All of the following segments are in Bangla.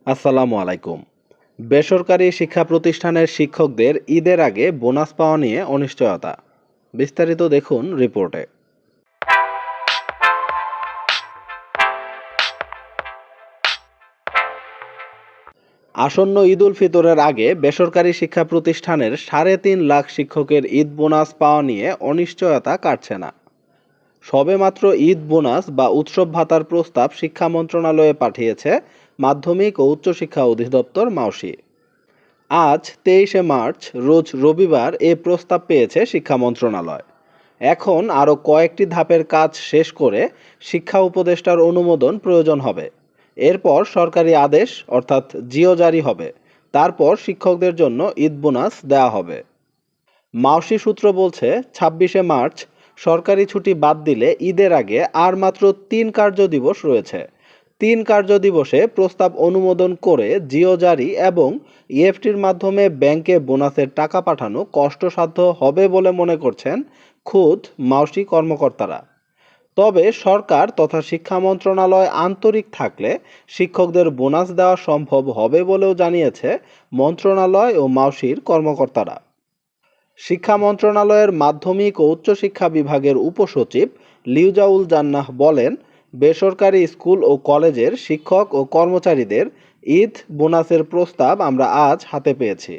আসসালামু আলাইকুম। বেসরকারি শিক্ষা প্রতিষ্ঠানের শিক্ষকদের ঈদের আগে বোনাস পাওয়া নিয়ে অনিশ্চয়তা। বিস্তারিত দেখুন রিপোর্টে। আসন্ন ঈদ উল ফিতরের আগে বেসরকারি শিক্ষা প্রতিষ্ঠানের ৩.৫ লাখ শিক্ষকের ঈদ বোনাস পাওয়া নিয়ে অনিশ্চয়তা কাটছে না। সবেমাত্র ঈদ বোনাস বা উৎসব ভাতার প্রস্তাব শিক্ষা মন্ত্রণালয়ে পাঠিয়েছে মাধ্যমিক ও উচ্চশিক্ষা অধিদপ্তর মাওসি। আজ ২৩শে মার্চ রোজ রবিবার এ প্রস্তাব পেয়েছে শিক্ষা মন্ত্রণালয়। এখন আরও কয়েকটি ধাপের কাজ শেষ করে শিক্ষা উপদেষ্টার অনুমোদন প্রয়োজন হবে। এরপর সরকারি আদেশ অর্থাৎ জিও জারি হবে। তারপর শিক্ষকদের জন্য ঈদ বোনাস দেওয়া হবে। মাওসি সূত্র বলছে ২৬শে মার্চ সরকারি ছুটি বাদ দিলে ঈদের আগে আর মাত্র ৩ কার্যদিবস রয়েছে। ৩ কার্যদিবসে প্রস্তাব অনুমোদন করে জিও জারি এবং ইএফটির মাধ্যমে ব্যাংকে বোনাসের টাকা পাঠানো কষ্টসাধ্য হবে বলে মনে করছেন খোদ মাওসি কর্মকর্তারা। তবে সরকার তথা শিক্ষা মন্ত্রণালয় আন্তরিক থাকলে শিক্ষকদের বোনাস দেওয়া সম্ভব হবে বলেও জানিয়েছে মন্ত্রণালয় ও মাওসির কর্মকর্তারা। শিক্ষা মন্ত্রণালয়ের মাধ্যমিক ও উচ্চশিক্ষা বিভাগের উপসচিব লিউজাউল জান্নাহ বলেন, বেসরকারি স্কুল ও কলেজের শিক্ষক ও কর্মচারীদের ঈদ বোনাসের প্রস্তাব আমরা আজ হাতে পেয়েছি।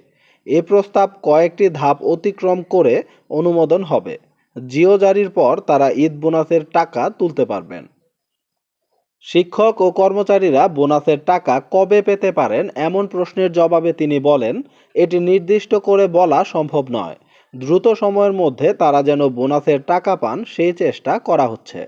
এ প্রস্তাব কয়েকটি ধাপ অতিক্রম করে অনুমোদন হবে। জিও জারির পর তারা ঈদ বোনাসের টাকা তুলতে পারবেন। শিক্ষক ও কর্মচারীরা বোনাসের টাকা কবে পেতে পারেন এমন প্রশ্নের জবাবে তিনি বলেন, এটি নির্দিষ্ট করে বলা সম্ভব নয়। দ্রুত সময়ের মধ্যে তারা যেন বোনাসের টাকা পান সেই চেষ্টা করা হচ্ছে।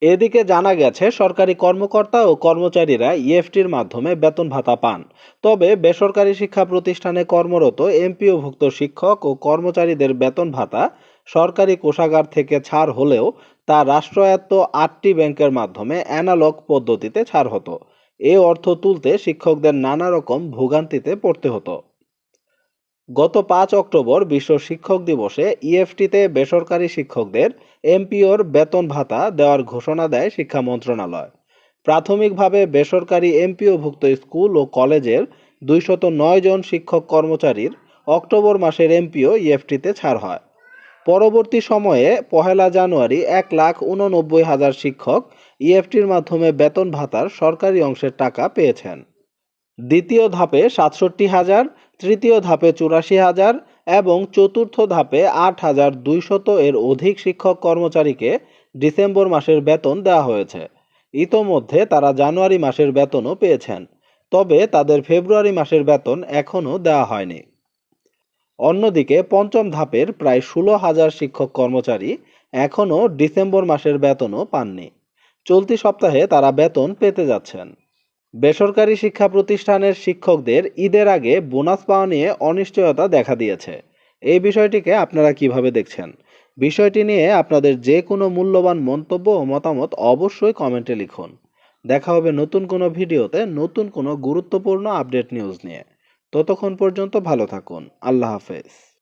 এদিকে জানা গেছে সরকারি কর্মকর্তা ও কর্মচারীরা ইএফটির মাধ্যমে বেতন ভাতা পান। তবে বেসরকারি শিক্ষা প্রতিষ্ঠানে কর্মরত এমপিওভুক্ত শিক্ষক ও কর্মচারীদের বেতন ভাতা সরকারি কোষাগার থেকে ছাড় হলেও তা রাষ্ট্রায়ত্ত ৮টি ব্যাংকের মাধ্যমে অ্যানালগ পদ্ধতিতে ছাড় হতো। এ অর্থ তুলতে শিক্ষকদের নানা রকম ভোগান্তিতে পড়তে হতো। গত ৫ অক্টোবর বিশ্ব শিক্ষক দিবসে ইএফটিতে বেসরকারি শিক্ষকদের এমপিওর বেতন ভাতা দেওয়ার ঘোষণা দেয় শিক্ষা মন্ত্রণালয়। প্রাথমিকভাবে বেসরকারি এমপিওভুক্ত স্কুল ও কলেজের ২০৯ জন শিক্ষক কর্মচারীর অক্টোবর মাসের এমপিও ইএফটিতে ছাড় হয়। পরবর্তী সময়ে ১লা জানুয়ারি ১,৮৯,০০০ শিক্ষক ইএফটির মাধ্যমে বেতন ভাতার সরকারি অংশের টাকা পেয়েছেন। দ্বিতীয় ধাপে ৬৭,০০০, তৃতীয় ধাপে ৮৪,০০০ এবং চতুর্থ ধাপে ৮,২০০ এর অধিক শিক্ষক কর্মচারীকে ডিসেম্বর মাসের বেতন দেওয়া হয়েছে। ইতোমধ্যে তারা জানুয়ারি মাসের বেতনও পেয়েছেন। তবে তাদের ফেব্রুয়ারি মাসের বেতন এখনও দেওয়া হয়নি। অন্যদিকে পঞ্চম ধাপের প্রায় ১৬,০০০ শিক্ষক কর্মচারী এখনও ডিসেম্বর মাসের বেতনও পাননি। চলতি সপ্তাহে তারা বেতন পেতে যাচ্ছেন। বেসরকারি শিক্ষা প্রতিষ্ঠানের শিক্ষকদের ঈদের আগে বোনাস পাওয়া নিয়ে অনিশ্চয়তা দেখা দিয়েছে। এই বিষয়টিকে আপনারা কিভাবে দেখছেন? বিষয়টি নিয়ে আপনাদের যে কোনো মূল্যবান মন্তব্য ও মতামত অবশ্যই কমেন্টে লিখুন। দেখা হবে নতুন কোনো ভিডিওতে নতুন কোনো গুরুত্বপূর্ণ আপডেট নিউজ নিয়ে। ততক্ষণ পর্যন্ত ভালো থাকুন। আল্লাহ হাফেজ।